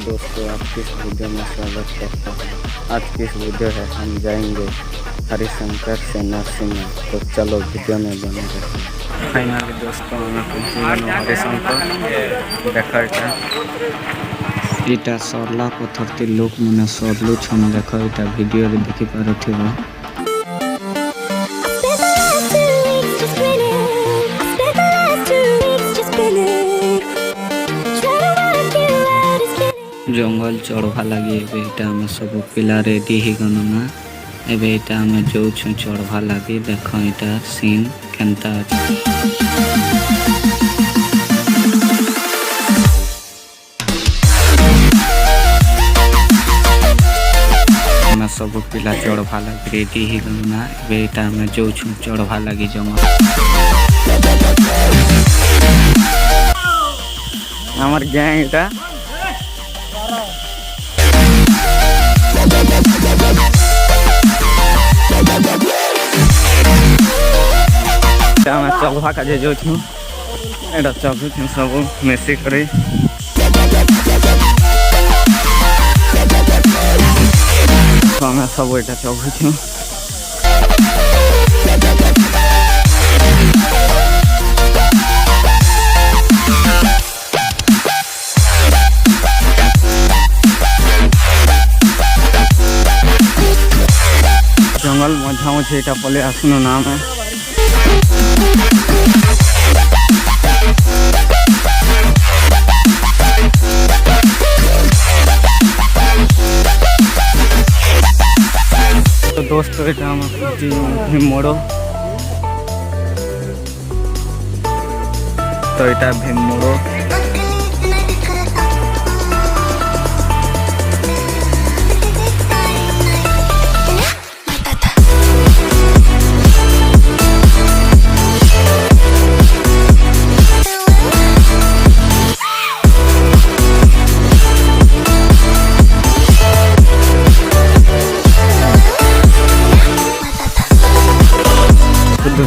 दोस्तों, आपकी इस वीडियो में स्वागत करता हूँ। आज की इस वीडियो है हम जाएंगे हरिशंकर से नरसिंह, तो चलो वीडियो में बने रहते। फाइनली दोस्तों हमें पहुँची हरिशंकर देखा इटा सरला पथर लोक मैंने सरलु छन देख इटा वीडियो देखी पार। जंगल चढ़वा लगी एवं सब पिला रेडी ही गणना एवं जो चढ़वा लगी देख यहाँ सीन केनता सब पिला चढ़वा लगी रेडी ही गणना एवं जो चढ़वा लगी जंगल हमार गैंग इटा चढ़वा का जो चढ़ू सब मिसी कर सब यहाँ चढ़ू जंगल मजा मुझे पले आसन नाम है तो दोस्तों भीममोड़ो तो यहाँ भीममोड़ो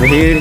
भीड़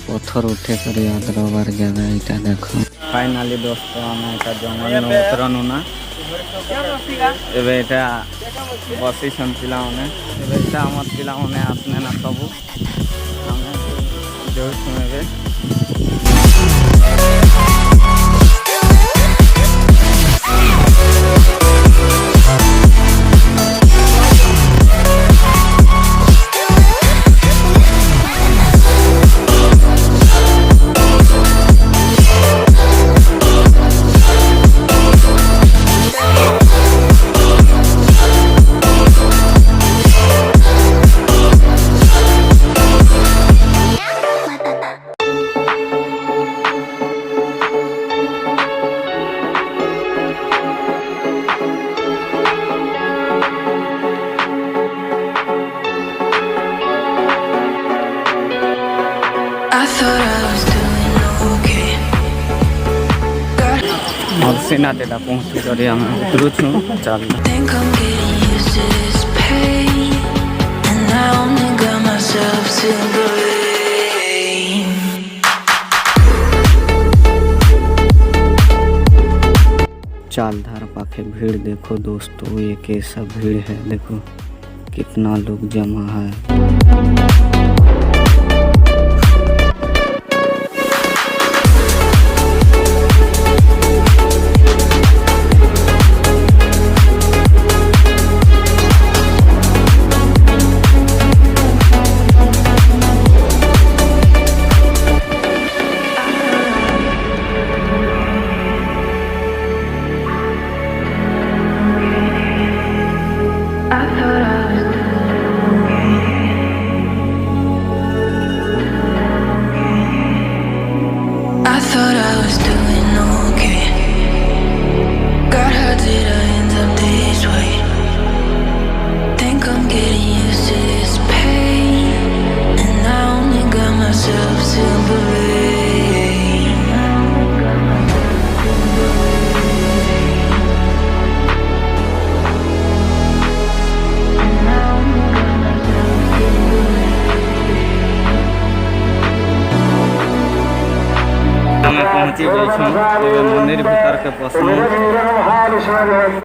पत्थर उठे कर याद रवार जगह यहाँ देखो। फाइनली दोस्तों आम यहाँ जंगल में उतरनु ना एवं बसी पिला आम पिला आसने ना सब जो सीना डेटा पहुँची कर उतरू छू चल चालधार पाखे भीड़ देखो दोस्तों, ये कैसा भीड़ है देखो कितना लोग जमा है। thought I was doing okay. did I end up this way? Think I'm getting used to this pain, and I only got myself to blame. ଆମେ ପହଞ୍ଚି ଯାଇଛୁ ଏବେ ମନ୍ଦିର ଭିତରକେ ପଶିଲୁ।